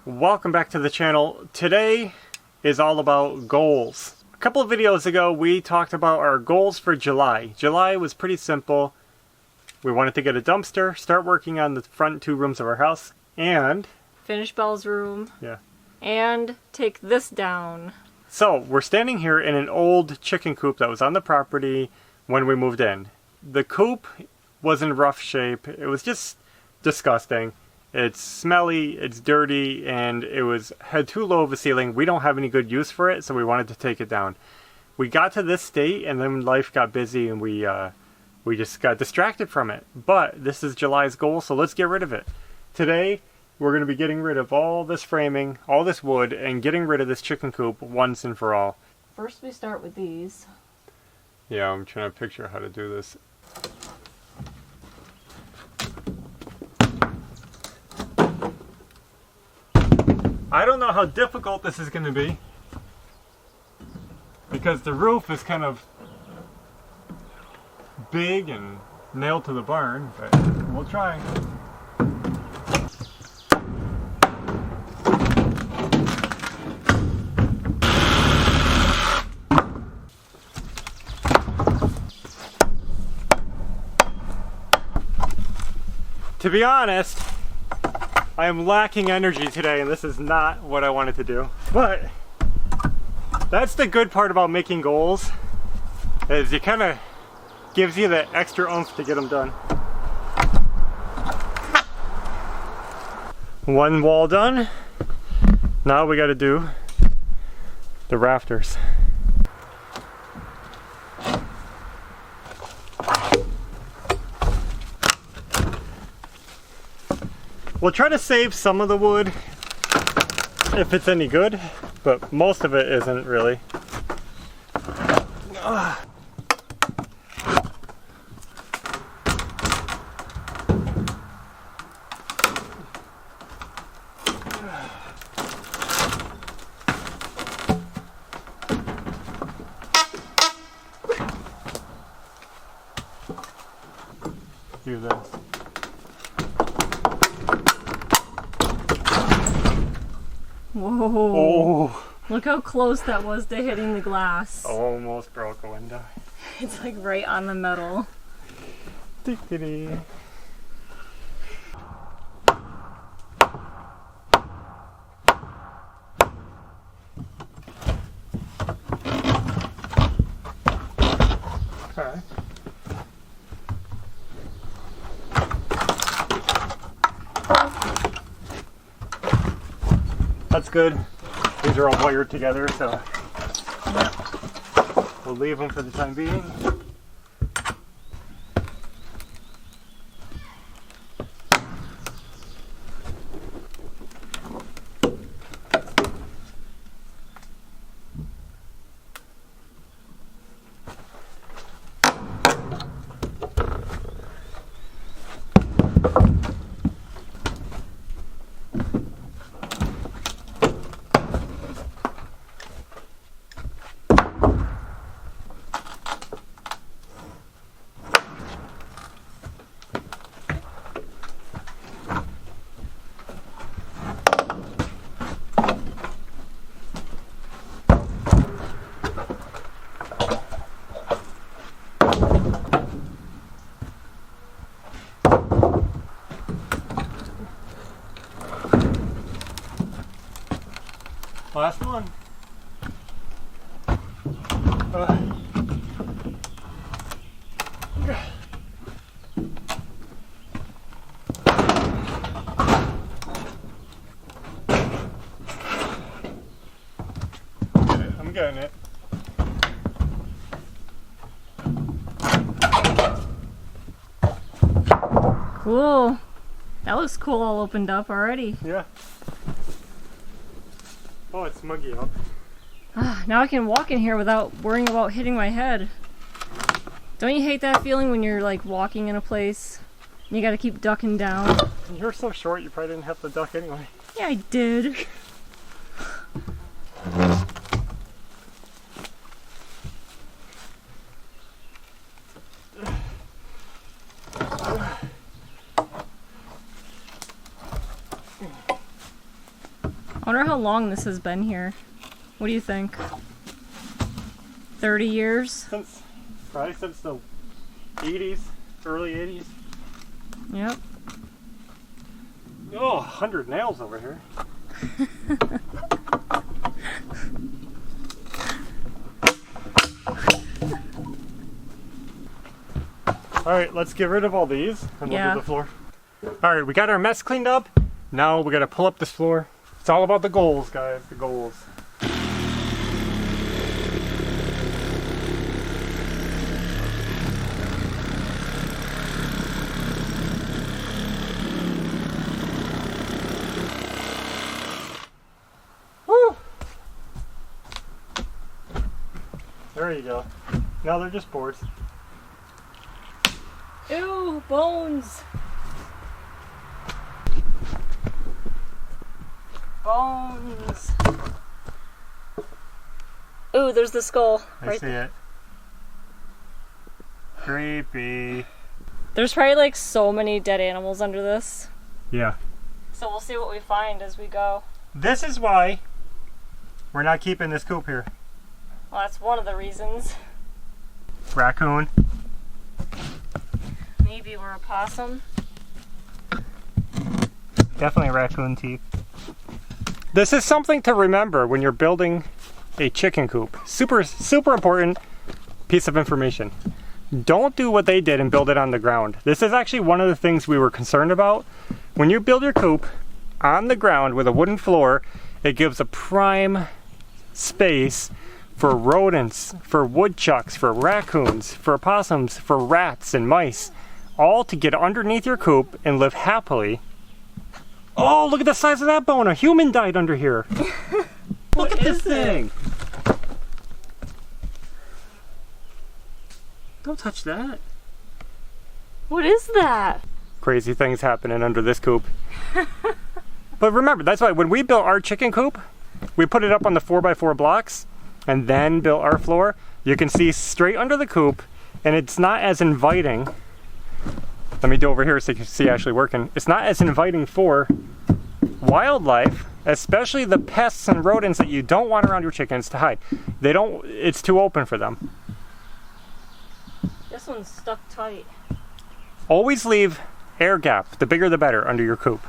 Welcome back to the channel. Today is all about goals. A couple of videos ago we talked about our goals for July. July was pretty simple. We wanted to get a dumpster, start working on the front 2 rooms of our house, and finish Belle's room. Yeah. And take this down. So we're standing here in an old chicken coop that was on the property when we moved in. The coop was in rough shape. It was just disgusting. It's smelly, it's dirty, and it had too low of a ceiling. We don't have any good use for it, so we wanted to take it down. We got to this state, and then life got busy, and we just got distracted from it. But this is July's goal, so let's get rid of it. Today, we're going to be getting rid of all this framing, all this wood, and getting rid of this chicken coop once and for all. First we start with these. Yeah, I'm trying to picture how to do this. I don't know how difficult this is going to be because the roof is kind of big and nailed to the barn, but we'll try. To be honest, I am lacking energy today, and this is not what I wanted to do. But that's the good part about making goals, is it kind of gives you that extra oomph to get them done. One wall done. Now we got to do the rafters. We'll try to save some of the wood if it's any good, but most of it isn't really. Do this. Whoa. Oh. Look how close that was to hitting the glass. Almost broke a window. It's like right on the metal. Tickety. Okay. That's good. These are all wired together, so we'll leave them for the time being. Last one. I'm getting it. Cool. That looks cool all opened up already. Yeah. Oh, it's muggy out. Now I can walk in here without worrying about hitting my head. Don't you hate that feeling when you're like walking in a place and you gotta keep ducking down? You're so short, you probably didn't have to duck anyway. Yeah, I did. I wonder how long this has been here. What do you think? 30 years? Probably since the 80s, early 80s. Yep. Oh, 100 nails over here. Alright, let's get rid of all these and we'll do the floor. Alright, we got our mess cleaned up. Now we gotta pull up this floor. It's all about the goals, guys, the goals. Woo! There you go. Now they're just boards. Ew, bones! Bones! Ooh, there's the skull. I see it. Creepy. There's probably like so many dead animals under this. Yeah. So we'll see what we find as we go. This is why we're not keeping this coop here. Well, that's one of the reasons. Raccoon. Maybe we're a possum. Definitely raccoon teeth. This is something to remember when you're building a chicken coop. Super, super important piece of information. Don't do what they did and build it on the ground. This is actually one of the things we were concerned about. When you build your coop on the ground with a wooden floor, it gives a prime space for rodents, for woodchucks, for raccoons, for opossums, for rats and mice, all to get underneath your coop and live happily. Oh, look at the size of that bone. A human died under here. Look at this thing. Don't touch that. What is that? Crazy things happening under this coop. But remember, that's why when we built our chicken coop, we put it up on the 4x4 blocks and then built our floor. You can see straight under the coop and it's not as inviting. Let me do over here so you can see actually working. It's not as inviting for wildlife, especially the pests and rodents that you don't want around your chickens to hide. They don't, it's too open for them. This one's stuck tight. Always leave air gap, the bigger the better, under your coop.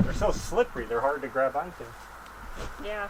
They're so slippery, they're hard to grab onto. Yeah.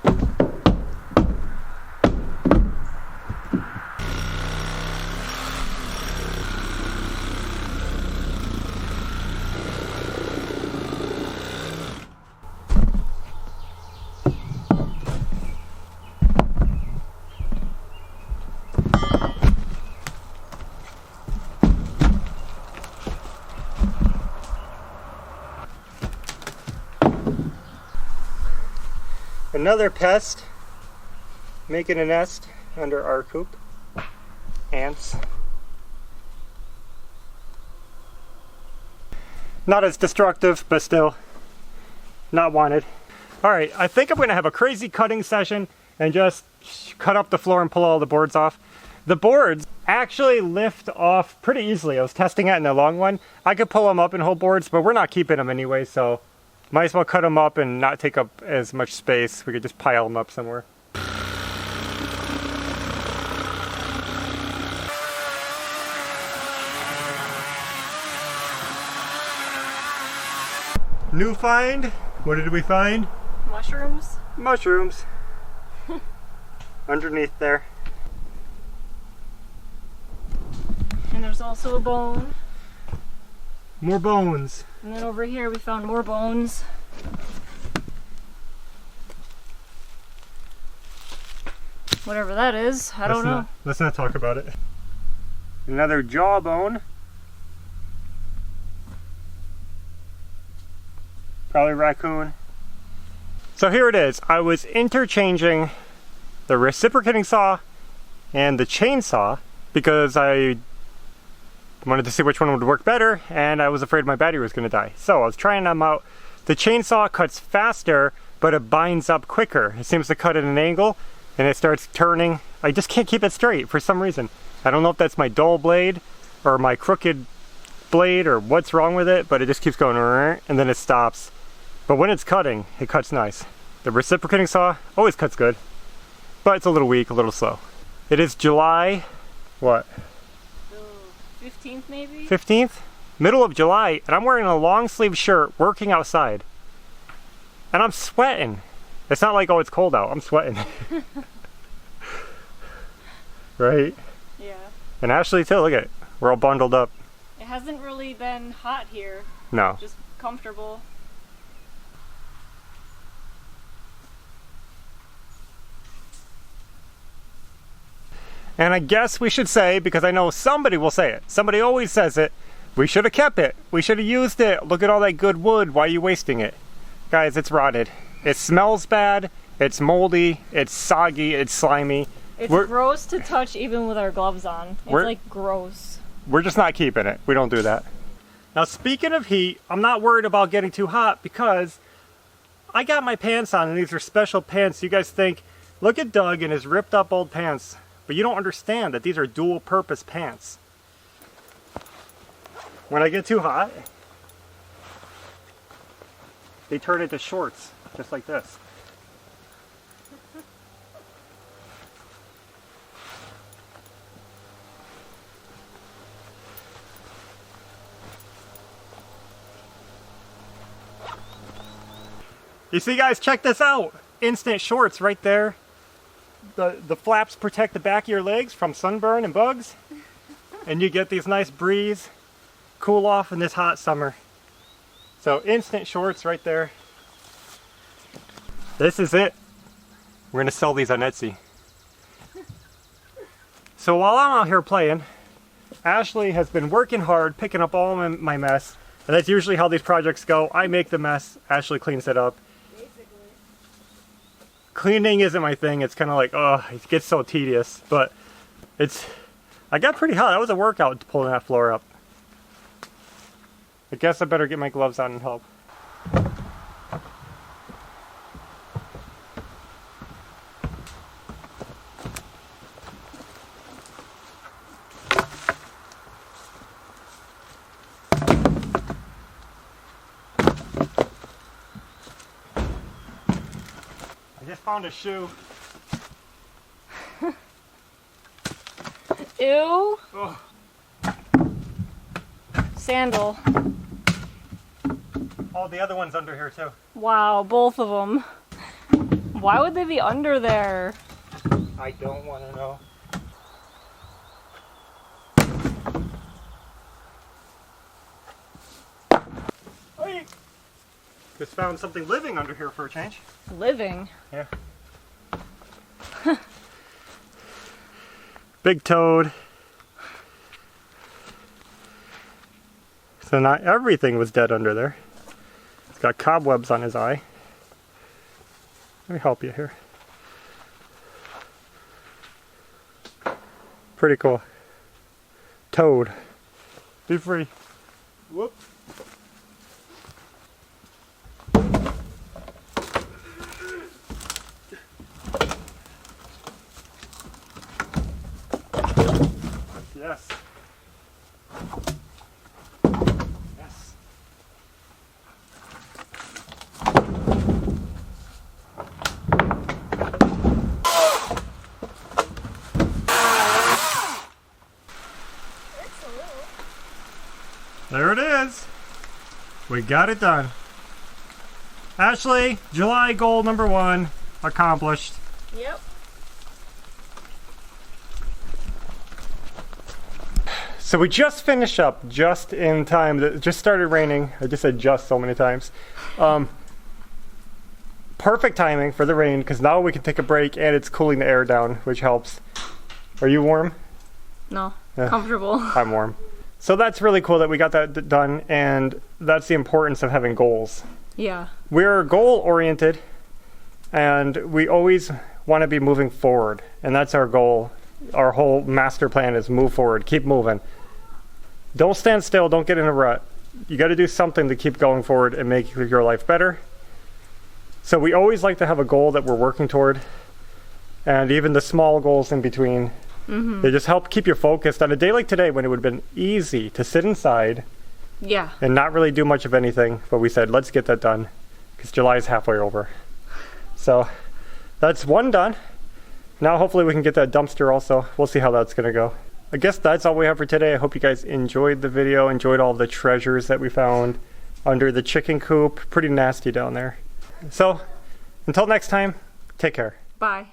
Another pest making a nest under our coop. Ants. Not as destructive, but still not wanted. Alright, I think I'm going to have a crazy cutting session and just cut up the floor and pull all the boards off. The boards actually lift off pretty easily. I was testing it in the long one. I could pull them up and hold boards, but we're not keeping them anyway, so might as well cut them up and not take up as much space. We could just pile them up somewhere. New find? What did we find? Mushrooms? Mushrooms. Underneath there. And there's also a bone. More bones. And then over here we found more bones. Whatever that is, I don't know. Let's not talk about it. Another jawbone. Probably raccoon. So here it is. I was interchanging the reciprocating saw and the chainsaw because I wanted to see which one would work better and I was afraid my battery was going to die. So I was trying them out. The chainsaw cuts faster, but it binds up quicker. It seems to cut at an angle and it starts turning I just can't keep it straight for some reason. I don't know if that's my dull blade or my crooked blade or what's wrong with it, but it just keeps going and then it stops. But when it's cutting, it cuts nice. The reciprocating saw always cuts good, but it's a little weak, a little slow. It is July, what? 15th maybe? 15th? Middle of July, and I'm wearing a long sleeve shirt working outside. And I'm sweating. It's not like, oh, it's cold out, I'm sweating. Right? Yeah. And Ashley too, look at it. We're all bundled up. It hasn't really been hot here. No. Just comfortable. And I guess we should say, because I know somebody will say it, somebody always says it, we should have kept it. We should have used it. Look at all that good wood. Why are you wasting it? Guys, it's rotted. It smells bad. It's moldy. It's soggy. It's slimy. It's gross to touch even with our gloves on. It's like gross. We're just not keeping it. We don't do that. Now, speaking of heat, I'm not worried about getting too hot because I got my pants on and these are special pants. You guys think, look at Doug and his ripped up old pants. But you don't understand that these are dual purpose pants. When I get too hot, they turn into shorts, just like this. You see, guys, check this out. Instant shorts right there. The flaps protect the back of your legs from sunburn and bugs. And you get these nice breeze, cool off in this hot summer. So instant shorts right there. This is it. We're gonna sell these on Etsy. So while I'm out here playing, Ashley has been working hard, picking up all my mess. And that's usually how these projects go. I make the mess, Ashley cleans it up. Cleaning isn't my thing. It's kind of like, oh, it gets so tedious. But I got pretty hot. That was a workout pulling that floor up. I guess I better get my gloves on and help. I just found a shoe. Ew. Oh. Sandal. Oh, the other one's under here too. Wow, both of them. Why would they be under there? I don't want to know. Hey! Just found something living under here for a change. Living? Yeah. Big toad. So not everything was dead under there. It's got cobwebs on his eye. Let me help you here. Pretty cool. Toad. Be free. Whoop. Yes. Yes. There it is. We got it done. Ashley, July goal number 1 accomplished. Yep. So we just finished up just in time. It just started raining. I just said just so many times. Perfect timing for the rain because now we can take a break and it's cooling the air down, which helps. Are you warm? No. Comfortable. I'm warm. So that's really cool that we got that done, and that's the importance of having goals. Yeah. We're goal oriented and we always want to be moving forward, and that's our goal. Our whole master plan is move forward, keep moving. Don't stand still, don't get in a rut. You got to do something to keep going forward and make your life better. So we always like to have a goal that we're working toward. and even the small goals in between. They just help keep you focused on a day like today when it would have been easy to sit inside and not really do much of anything. But we said, let's get that done because July is halfway over. So that's one done. Now hopefully we can get that dumpster also. We'll see how that's going to go. I guess that's all we have for today. I hope you guys enjoyed the video, enjoyed all the treasures that we found under the chicken coop. Pretty nasty down there. So until next time, take care. Bye.